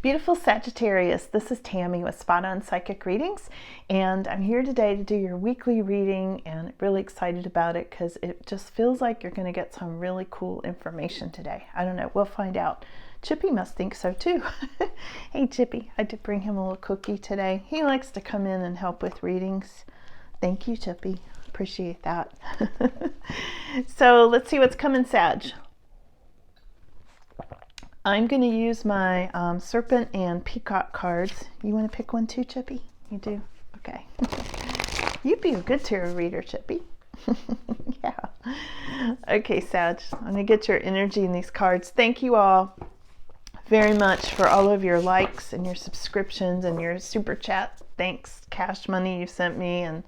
Beautiful Sagittarius, this is Tammy with Spot On Psychic Readings, and I'm here today to do your weekly reading, and really excited about it because it just feels like you're going to get some really cool information today. I don't know, we'll find out. Chippy must think so too. Hey Chippy, I did bring him a little cookie today. He likes to come in and help with readings. Thank you, Chippy. Appreciate that. So let's see what's coming, Sag. I'm going to use my Serpent and Peacock cards. You want to pick one too, Chippy? You do? Okay. You'd be a good tarot reader, Chippy. Yeah. Okay, Sag. I'm going to get your energy in these cards. Thank you all very much for all of your likes and your subscriptions and your super chat. Thanks, cash money you sent me and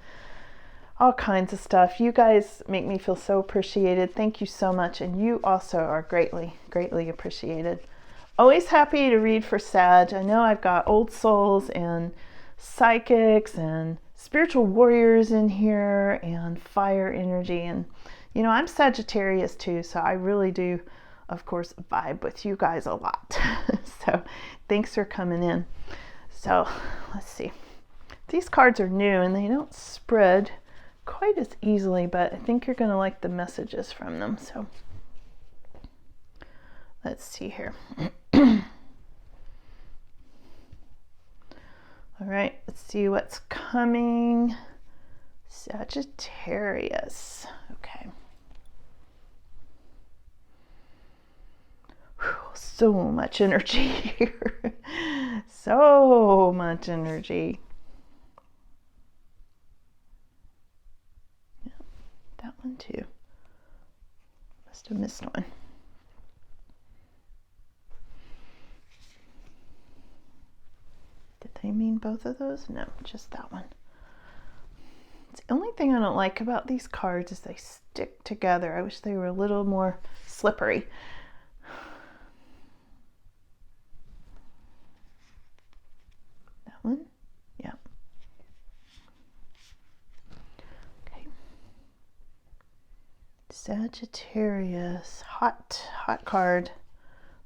all kinds of stuff. You guys make me feel so appreciated. Thank you so much. And you also are greatly, greatly appreciated. Always happy to read for Sag. I know I've got old souls and psychics and spiritual warriors in here and fire energy. And, you know, I'm Sagittarius too, so I really do, of course, vibe with you guys a lot. So thanks for coming in. So let's see. These cards are new and they don't spread quite as easily, but I think you're going to like the messages from them. So let's see here. All right, let's see what's coming. Sagittarius. Okay. Whew, so much energy here. So much energy. That one too. Must have missed one. Did they mean both of those? No, just that one. It's the only thing I don't like about these cards is they stick together. I wish they were a little more slippery. That one? Yeah. Sagittarius, hot card.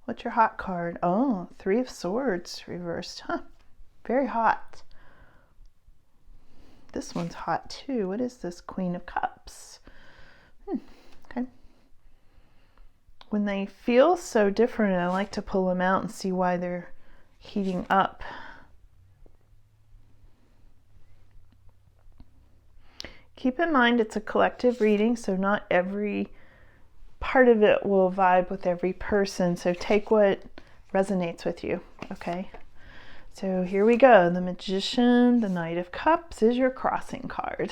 What's your hot card? Oh, Three of Swords reversed. Huh, very hot. This one's hot too. What is this? Queen of Cups. Okay. When they feel so different, I like to pull them out and see why they're heating up. Keep in mind it's a collective reading, so not every part of it will vibe with every person. So take what resonates with you, okay? So here we go. The Magician, the Knight of Cups is your crossing card.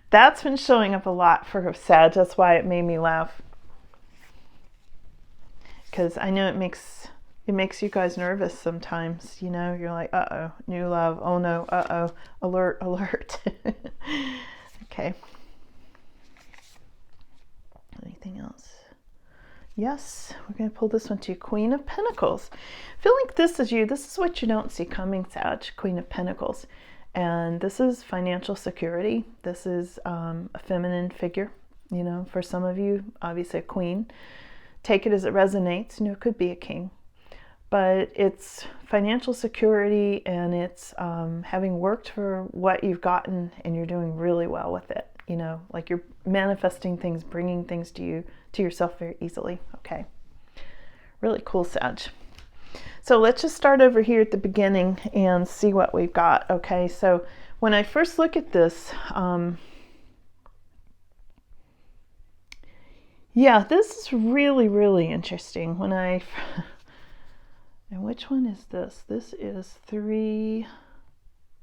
That's been showing up a lot for Sag. That's why it made me laugh. Because I know it makes you guys nervous sometimes, you know, you're like, uh-oh, new love, oh no, uh-oh, alert, alert. Okay. Anything else? Yes, we're going to pull this one to Queen of Pentacles. I feel like this is you. This is what you don't see coming, Sag, Queen of Pentacles. And this is financial security. This is a feminine figure, you know, for some of you, obviously a queen. Take it as it resonates, you know, it could be a king. But it's financial security and it's having worked for what you've gotten and you're doing really well with it. You know, like you're manifesting things, bringing things to yourself very easily. Okay. Really cool, Sag. So let's just start over here at the beginning and see what we've got. Okay. So when I first look at this, yeah, this is really, really interesting. And which one is this? This is Three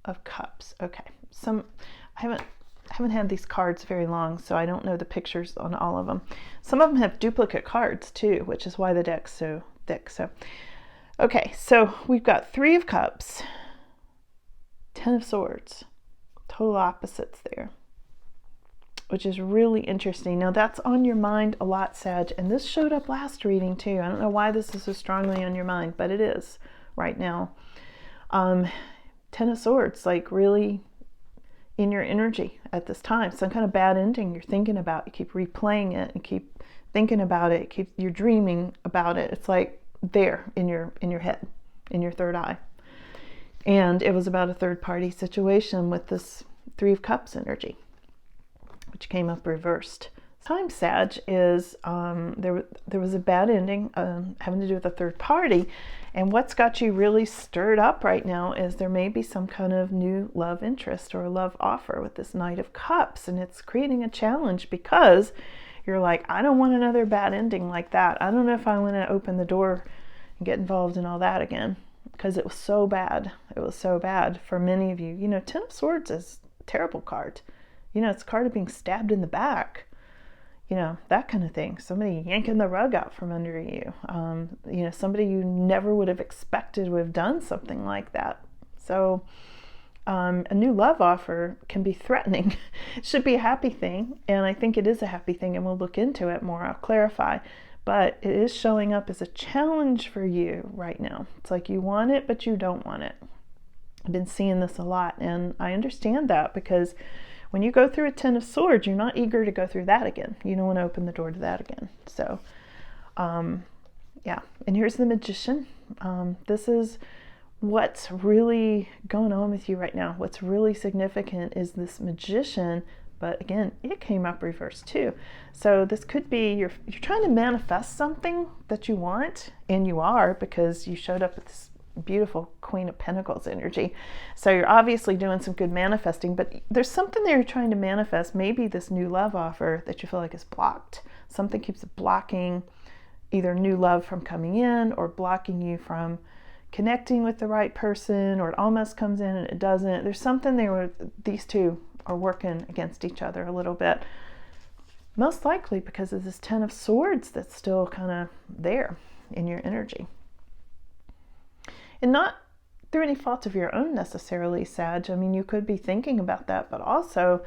of Cups. Okay. I haven't had these cards very long, so I don't know the pictures on all of them. Some of them have duplicate cards too, which is why the deck's so thick. So, okay. So we've got Three of Cups, Ten of Swords, total opposites there, which is really interesting. Now that's on your mind a lot, Sag, and this showed up last reading too. I don't know why this is so strongly on your mind, but it is right now. Ten of Swords, like really in your energy at this time. Some kind of bad ending you're thinking about. You keep replaying it and keep thinking about it. You're dreaming about it. It's like there in your head, in your third eye. And it was about a third party situation with this Three of Cups energy, which came up reversed. Time, Sag, is there was a bad ending having to do with a third party, and what's got you really stirred up right now is there may be some kind of new love interest or a love offer with this Knight of Cups, and it's creating a challenge because you're like, I don't want another bad ending like that. I don't know if I want to open the door and get involved in all that again, because it was so bad. It was so bad for many of you. You know, Ten of Swords is a terrible card. You know, it's a card of being stabbed in the back. You know, that kind of thing. Somebody yanking the rug out from under you. You know, somebody you never would have expected would have done something like that. So a new love offer can be threatening. It should be a happy thing, and I think it is a happy thing, and we'll look into it more. I'll clarify. But it is showing up as a challenge for you right now. It's like you want it, but you don't want it. I've been seeing this a lot, and I understand that, because when you go through a Ten of Swords, you're not eager to go through that again. You don't want to open the door to that again. So, yeah. And here's the Magician. This is what's really going on with you right now. What's really significant is this Magician, but again, it came up reversed too. So this could be you're trying to manifest something that you want, and you are, because you showed up with this beautiful Queen of Pentacles energy. So you're obviously doing some good manifesting, but there's something there you're trying to manifest, maybe this new love offer that you feel like is blocked. Something keeps blocking either new love from coming in, or blocking you from connecting with the right person, or it almost comes in and it doesn't. There's something there where these two are working against each other a little bit. Most likely because of this Ten of Swords that's still kind of there in your energy. And not through any fault of your own necessarily, Sag. I mean, you could be thinking about that, but also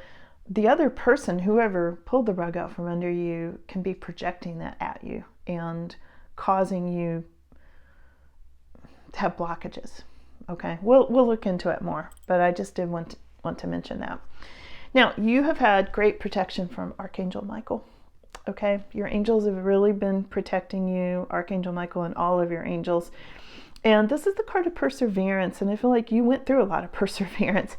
the other person, whoever pulled the rug out from under you, can be projecting that at you and causing you to have blockages. Okay, we'll look into it more, but I just did want to mention that. Now, you have had great protection from Archangel Michael. Okay, your angels have really been protecting you, Archangel Michael and all of your angels. And this is the card of perseverance, and I feel like you went through a lot of perseverance,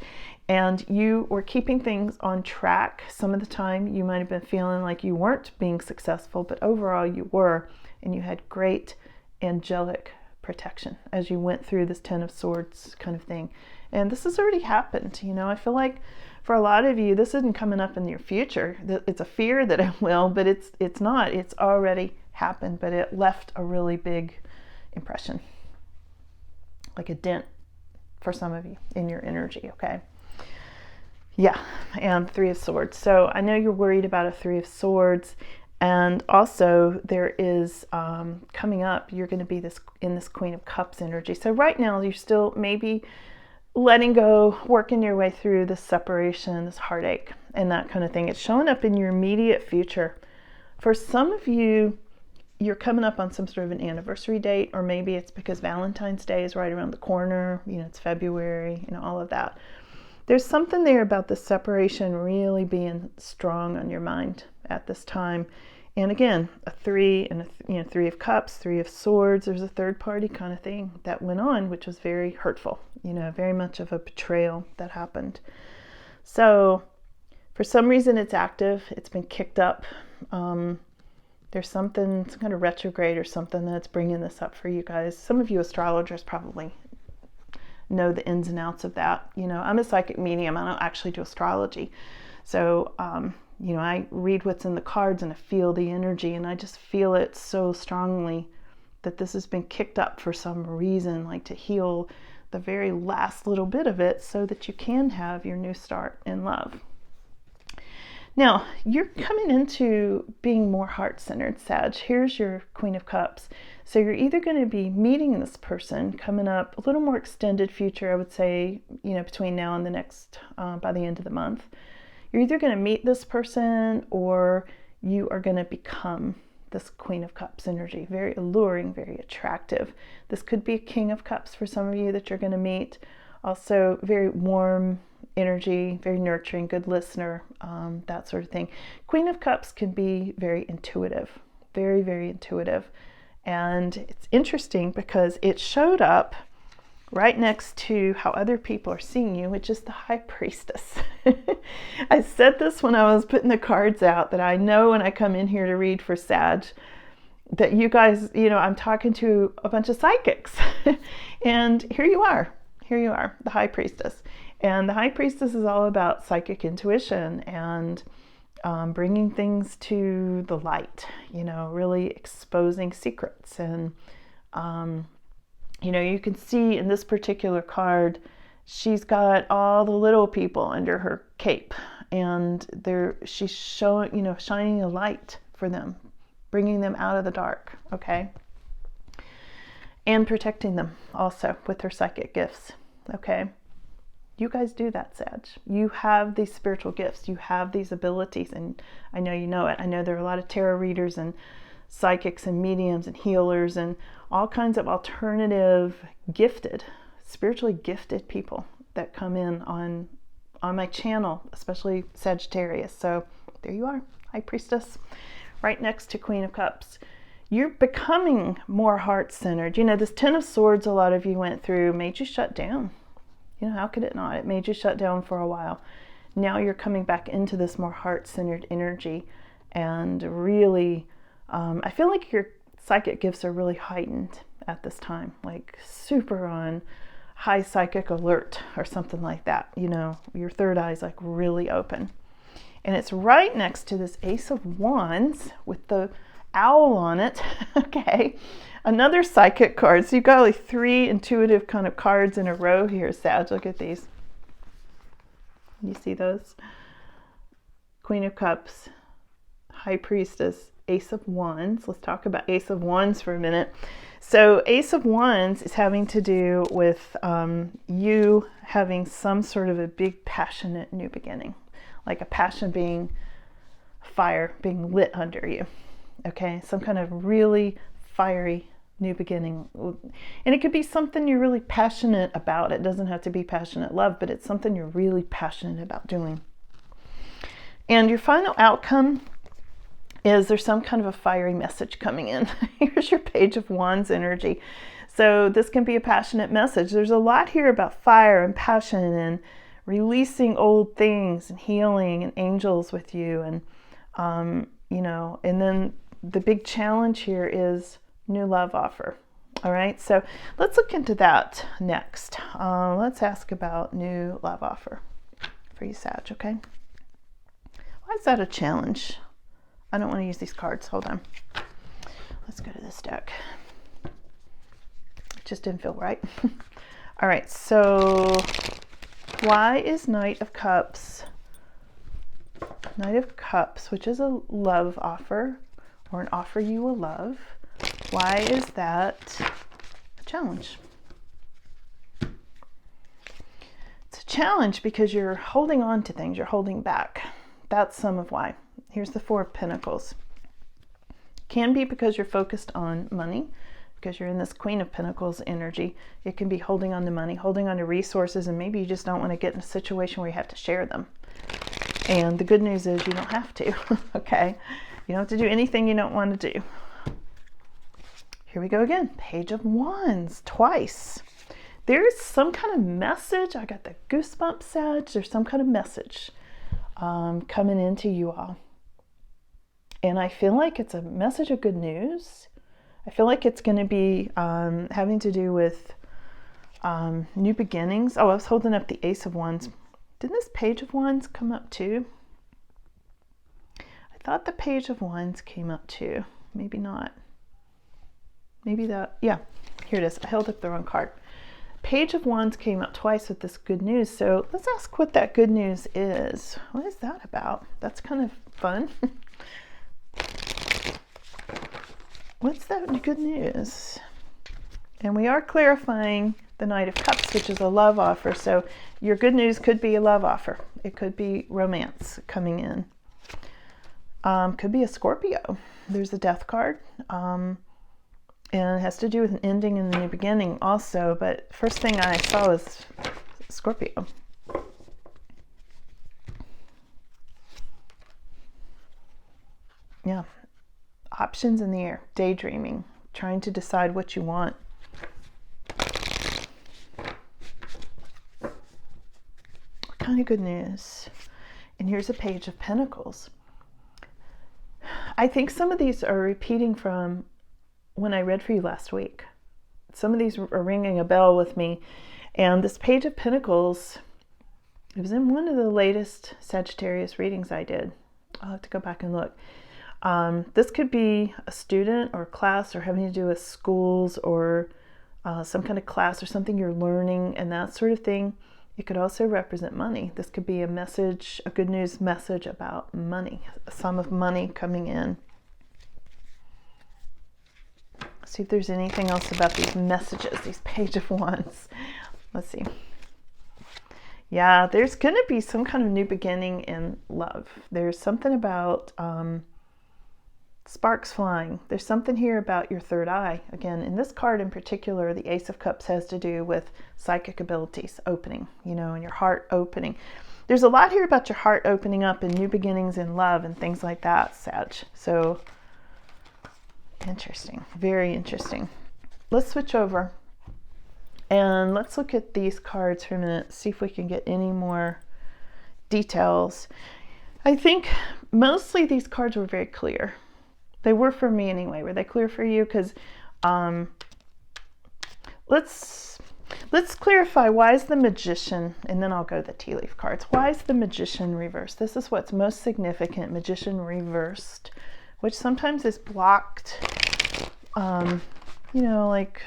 and you were keeping things on track. Some of the time you might have been feeling like you weren't being successful, but overall you were, and you had great angelic protection as you went through this Ten of Swords kind of thing. And this has already happened. You know, I feel like for a lot of you, this isn't coming up in your future. It's a fear that it will, but it's not. It's already happened, but it left a really big impression, like a dent for some of you in your energy, okay? Yeah, and Three of Swords. So I know you're worried about a Three of Swords, and also there is coming up, you're going to be in this Queen of Cups energy. So right now you're still maybe letting go, working your way through this separation, this heartache, and that kind of thing. It's showing up in your immediate future. For some of you, you're coming up on some sort of an anniversary date, or maybe it's because Valentine's Day is right around the corner. You know, it's February, you know, all of that. There's something there about the separation really being strong on your mind at this time. And again, a three and Three of Cups, Three of Swords. There's a third party kind of thing that went on, which was very hurtful. You know, very much of a betrayal that happened. So for some reason it's active. It's been kicked up. There's some kind of retrograde or something that's bringing this up for you guys. Some of you astrologers probably know the ins and outs of that. You know, I'm a psychic medium. I don't actually do astrology. So, you know, I read what's in the cards and I feel the energy, and I just feel it so strongly that this has been kicked up for some reason, like to heal the very last little bit of it so that you can have your new start in love. Now, you're coming into being more heart-centered, Sag. Here's your Queen of Cups. So you're either going to be meeting this person coming up a little more extended future, I would say, you know, between now and the next, by the end of the month. You're either going to meet this person, or you are going to become this Queen of Cups energy. Very alluring, very attractive. This could be a King of Cups for some of you that you're going to meet. Also very warm energy, very nurturing, good listener, that sort of thing. Queen of Cups can be very intuitive, very, very intuitive. And it's interesting because it showed up right next to how other people are seeing you, which is the High Priestess. I said this when I was putting the cards out, that I know when I come in here to read for Sag, that you guys, I'm talking to a bunch of psychics. And here you are, the High Priestess. And the High Priestess is all about psychic intuition and bringing things to the light, really exposing secrets. And, you can see in this particular card, she's got all the little people under her cape, and she's shining a light for them, bringing them out of the dark, okay? And protecting them also with her psychic gifts, okay? You guys do that, Sag. You have these spiritual gifts. You have these abilities, and I know you know it. I know there are a lot of tarot readers and psychics and mediums and healers and all kinds of alternative gifted, spiritually gifted people that come in on my channel, especially Sagittarius. So there you are, High Priestess, right next to Queen of Cups. You're becoming more heart-centered. This Ten of Swords a lot of you went through made you shut down. How could it not? It made you shut down for a while. Now you're coming back into this more heart-centered energy, and really, I feel like your psychic gifts are really heightened at this time, like super on high psychic alert or something like that. Your third eye is like really open. And it's right next to this Ace of Wands with the owl on it. Okay, another psychic card. So you've got like 3 intuitive kind of cards in a row here, Sag. Look at these. You see those? Queen of Cups, High Priestess, Ace of Wands. Let's talk about Ace of Wands for a minute. So Ace of Wands is having to do with you having some sort of a big passionate new beginning, like a passion being fire being lit under you. Okay, some kind of really fiery new beginning. And it could be something you're really passionate about. It doesn't have to be passionate love, but it's something you're really passionate about doing. And your final outcome is there's some kind of a fiery message coming in. Here's your Page of Wands energy. So this can be a passionate message. There's a lot here about fire and passion and releasing old things and healing and angels with you. And, and then the big challenge here is new love offer. All right, so let's look into that next. Let's ask about new love offer for you, Sag, okay? Why is that a challenge? I don't want to use these cards. Hold on. Let's go to this deck. It just didn't feel right. All right, so why is Knight of Cups, which is a love offer or an offer you will love, why is that a challenge? It's a challenge because you're holding on to things, you're holding back. That's some of why. Here's the Four of Pentacles. Can be because you're focused on money, because you're in this Queen of Pentacles energy. It can be holding on to money, holding on to resources, and maybe you just don't want to get in a situation where you have to share them. And the good news is you don't have to, okay? You don't have to do anything you don't want to do. Here we go again. Page of Wands, twice. There's some kind of message. I got the goosebumps, Sag. There's some kind of message coming into you all. And I feel like it's a message of good news. I feel like it's going to be having to do with new beginnings. Oh, I was holding up the Ace of Wands. Didn't this Page of Wands come up too? I thought the Page of Wands came up too. Maybe not. Maybe that, yeah, here it is. I held up the wrong card. Page of Wands came up twice with this good news. So let's ask what that good news is. What is that about? That's kind of fun. What's that good news? And we are clarifying the Knight of Cups, which is a love offer. So your good news could be a love offer. It could be romance coming in. Could be a Scorpio. There's a Death card. And it has to do with an ending and a new beginning also. But first thing I saw was Scorpio. Yeah. Options in the air. Daydreaming. trying to decide what you want. What kind of good news? And here's a Page of Pentacles. I think some of these are repeating from when I read for you last week. Some of these are ringing a bell with me. And this Page of Pentacles, it was in one of the latest Sagittarius readings I did. I'll have to go back and look. This could be a student or class or having to do with schools or some kind of class or something you're learning and that sort of thing. It could also represent money. This could be a message, a good news message about money, a sum of money coming in. See if there's anything else about these messages, these Page of Wands. Let's see. Yeah, there's going to be some kind of new beginning in love. There's something about sparks flying. There's something here about your third eye. Again, in this card in particular, the Ace of Cups has to do with psychic abilities opening, you know, and your heart opening. There's a lot here about your heart opening up and new beginnings in love and things like that, Sag. So interesting, very interesting. Let's switch over and let's look at these cards for a minute, see if we can get any more details. I think mostly these cards were very clear. They were for me anyway. Were they clear for you? Because let's clarify, why is the Magician, and then I'll go to the tea leaf cards. Why is the Magician reversed? This is what's most significant. Magician reversed, which sometimes is blocked, you know, like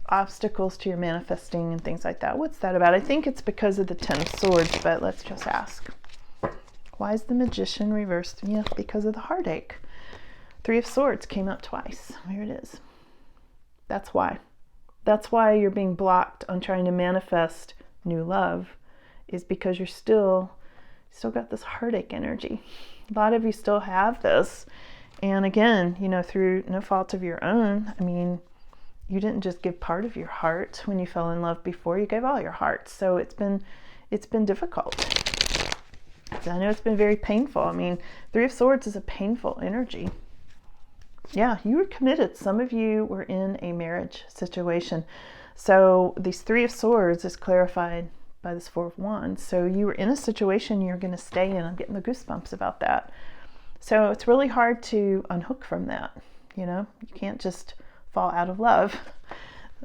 obstacles to your manifesting and things like that. What's that about? I think it's because of the Ten of Swords, but let's just ask. Why is the Magician reversed? Yeah, because of the heartache. Three of Swords came up twice. Here it is. That's why. That's why you're being blocked on trying to manifest new love, is because you're still got this heartache energy. A lot of you still have this. And again, you know, through no fault of your own. I mean, you didn't just give part of your heart when you fell in love before. You gave all your heart. So it's been difficult. I know it's been very painful. I mean, Three of Swords is a painful energy. Yeah, you were committed. Some of you were in a marriage situation. So these Three of Swords is clarified by this Four of Wands. So you were in a situation you're going to stay in. I'm getting the goosebumps about that. So it's really hard to unhook from that. You know, you can't just fall out of love.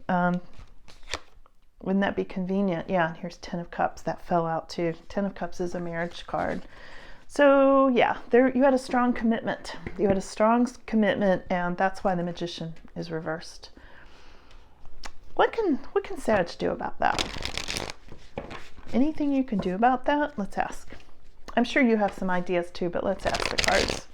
Wouldn't that be convenient? Yeah, and here's Ten of Cups. That fell out too. Ten of Cups is a marriage card. So yeah, there you had a strong commitment. You had a strong commitment, and that's why the Magician is reversed. What can Sag do about that? Anything you can do about that? Let's ask. I'm sure you have some ideas too, but let's ask the cards.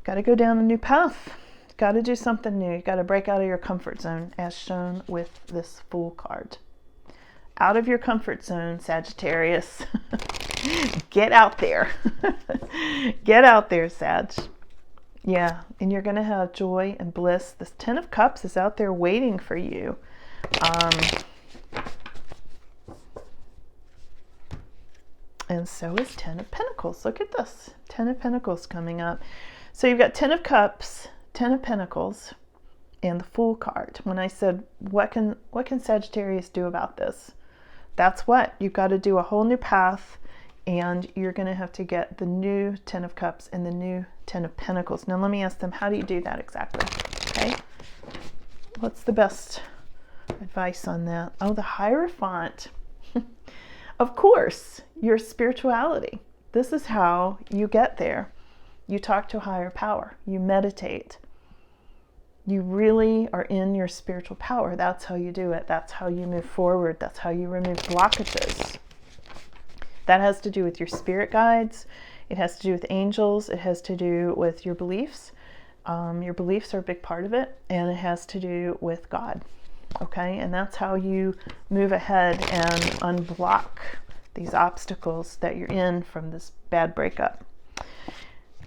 Got to go down a new path. Got to do something new. You got to break out of your comfort zone, as shown with this Fool card. Out of your comfort zone, Sagittarius. Get out there. Get out there, Sag. Yeah, and you're going to have joy and bliss. This Ten of Cups is out there waiting for you. And so is Ten of Pentacles. Look at this. Ten of Pentacles coming up. So you've got Ten of Cups, Ten of Pentacles, and the Fool card. When I said, what can Sagittarius do about this? That's what. You've got to do a whole new path, and you're going to have to get the new Ten of Cups and the new Ten of Pentacles. Now let me ask them, how do you do that exactly? Okay. What's the best advice on that? Oh, the Hierophant. Of course, your spirituality. This is how you get there. You talk to a higher power. You meditate. You really are in your spiritual power. That's how you do it. That's how you move forward. That's how you remove blockages. That has to do with your spirit guides. It has to do with angels. It has to do with your beliefs. Your beliefs are a big part of it. And it has to do with God. Okay? And that's how you move ahead and unblock these obstacles that you're in from this bad breakup.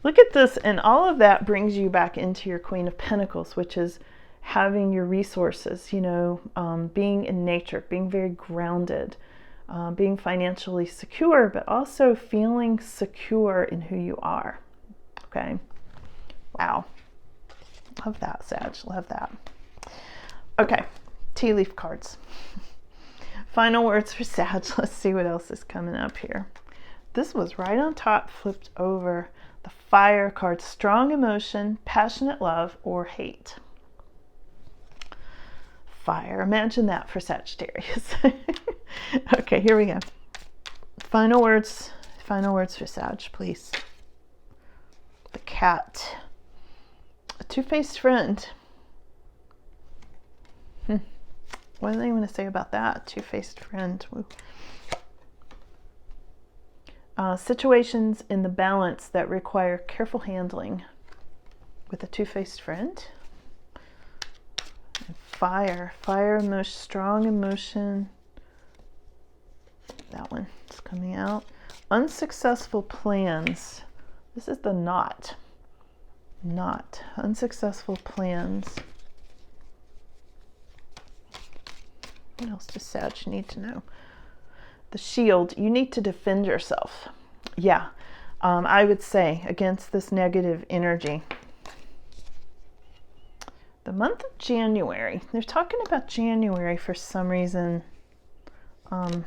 Look at this, and all of that brings you back into your Queen of Pentacles, which is having your resources, you know, being in nature, being very grounded, being financially secure, but also feeling secure in who you are, okay? Ow. Love that, Sag. Love that. Okay, tea leaf cards. Final words for Sag. Let's see what else is coming up here. This was right on top, flipped over. The fire card. Strong emotion, passionate love, or hate. Fire. Imagine that for Sagittarius. Okay, here we go. Final words for Sag, please. The cat. A two-faced friend. What do they want to say about that? Two-faced friend. Situations in the balance that require careful handling with a two-faced friend. And fire. Fire, emotion, strong emotion. That one is coming out. Unsuccessful plans. This is the knot. Knot. Unsuccessful plans. What else does Sag need to know? The shield. You need to defend yourself. Yeah, I would say against this negative energy. The month of January. They're talking about January for some reason. Boy,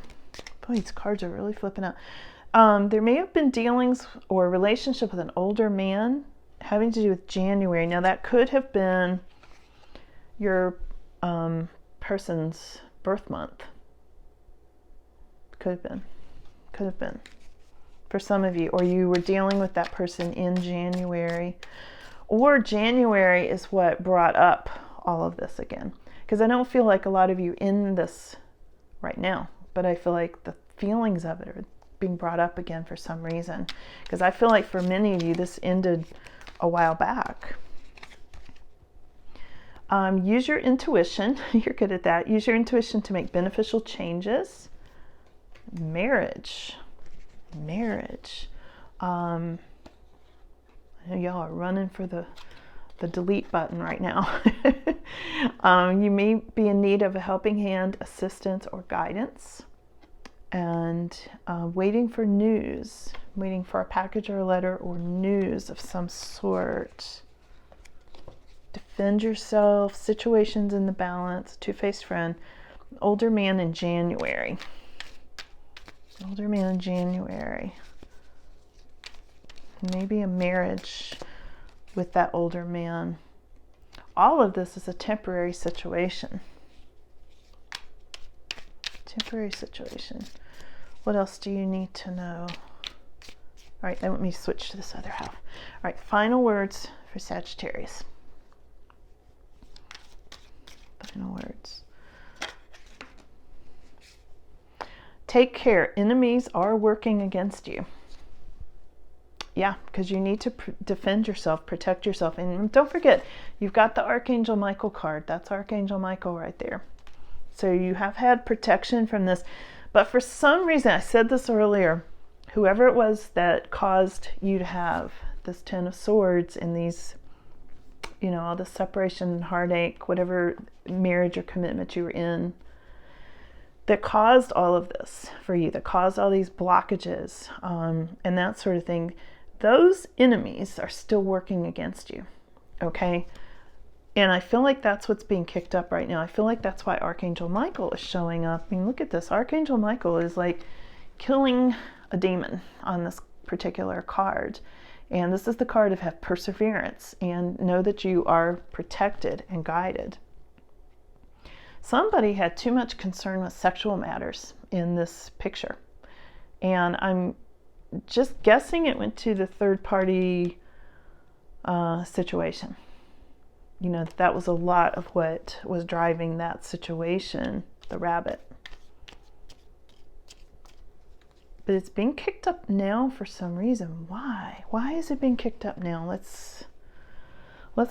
these cards are really flipping out. There may have been dealings or a relationship with an older man having to do with January. Now that could have been your person's birth month. Could have been for some of you, or you were dealing with that person in January, or January is what brought up all of this again, because I don't feel like a lot of you in this right now, but I feel like the feelings of it are being brought up again for some reason, because I feel like for many of you this ended a while back. Use your intuition. You're good at that. Use your intuition to make beneficial changes. Marriage. I know y'all are running for the delete button right now. You may be in need of a helping hand, assistance, or guidance. And waiting for news. Waiting for a package or a letter or news of some sort. Defend yourself. Situations in the balance. Two-faced friend. Older man in January. Older man in January. Maybe a marriage with that older man. All of this is a temporary situation. Temporary situation. What else do you need to know? All right, let me switch to this other half. All right, final words for Sagittarius. Final words. Take care. Enemies are working against you. Yeah, because you need to defend yourself, protect yourself. And don't forget, you've got the Archangel Michael card. That's Archangel Michael right there. So you have had protection from this. But for some reason, I said this earlier, whoever it was that caused you to have this Ten of Swords and these, you know, all the separation, heartache, whatever marriage or commitment you were in, that caused all of this for you, that caused all these blockages and that sort of thing, those enemies are still working against you, okay? And I feel like that's what's being kicked up right now. I feel like that's why Archangel Michael is showing up. I mean, look at this. Archangel Michael is like killing a demon on this particular card. And this is the card of have perseverance and know that you are protected and guided. Somebody had too much concern with sexual matters in this picture. And I'm just guessing it went to the third party situation. You know, that was a lot of what was driving that situation, the rabbit. But it's being kicked up now for some reason. Why? Why is it being kicked up now? Let's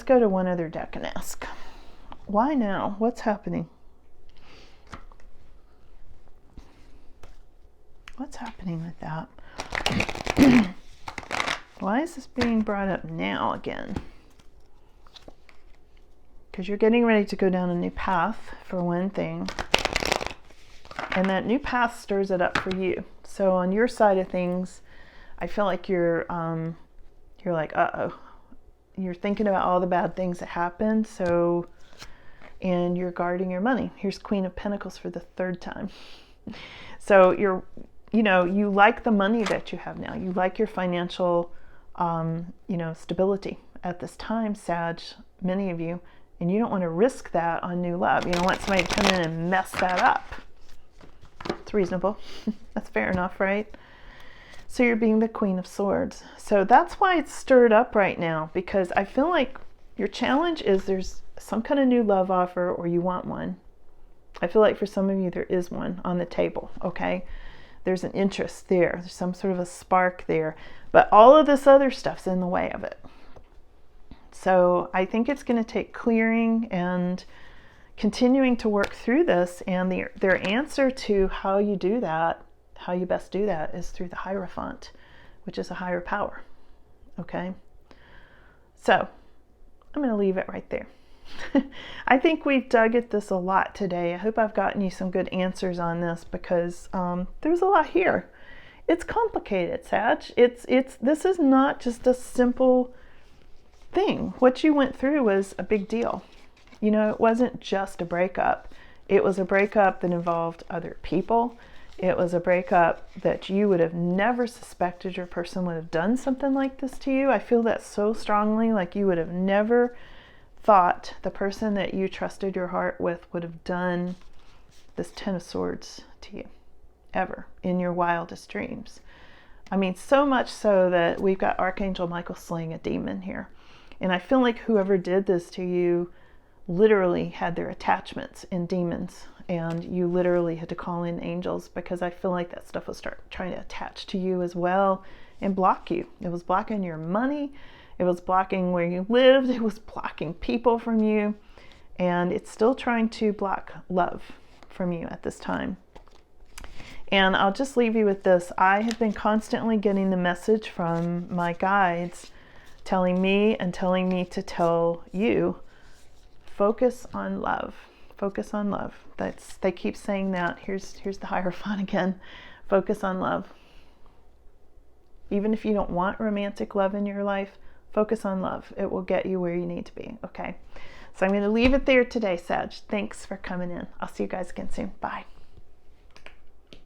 go to one other deck and ask. Why now? What's happening? What's happening with that? Why is this being brought up now again? Because you're getting ready to go down a new path, for one thing. And that new path stirs it up for you. So on your side of things, I feel like you're like, uh-oh. you're thinking about all the bad things that happened. So, and you're guarding your money. Here's Queen of Pentacles for the third time. So you're, you know, you like the money that you have now. You like your financial, you know, stability at this time, Sag, many of you, and you don't want to risk that on new love. You don't want somebody to come in and mess that up. It's reasonable. That's fair enough, right? So you're being the Queen of Swords. So that's why it's stirred up right now, because I feel like your challenge is there's some kind of new love offer, or you want one. I feel like for some of you there is one on the table, okay? There's an interest there. There's some sort of a spark there. But all of this other stuff's in the way of it. So I think it's going to take clearing and continuing to work through this. And their answer to how you do that, how you best do that, is through the Hierophant, which is a higher power. Okay? So I'm going to leave it right there. I think we've dug at this a lot today. I hope I've gotten you some good answers on this, because there's a lot here. It's complicated, Sag. This is not just a simple thing. What you went through was a big deal. You know, it wasn't just a breakup. It was a breakup that involved other people. It was a breakup that you would have never suspected your person would have done something like this to you. I feel that so strongly, like you would have never thought the person that you trusted your heart with would have done this Ten of Swords to you, ever, in your wildest dreams. I mean, so much so that we've got Archangel Michael slaying a demon here. And I feel like whoever did this to you literally had their attachments in demons, and you literally had to call in angels, because I feel like that stuff will start trying to attach to you as well and block you. It was blocking your money. It was blocking where you lived. It was blocking people from you. And it's still trying to block love from you at this time. And I'll just leave you with this. I have been constantly getting the message from my guides telling me to tell you, focus on love. Focus on love. They keep saying that. Here's the Hierophant again. Focus on love. Even if you don't want romantic love in your life, focus on love. It will get you where you need to be, okay? So I'm going to leave it there today, Sag. Thanks for coming in. I'll see you guys again soon. Bye.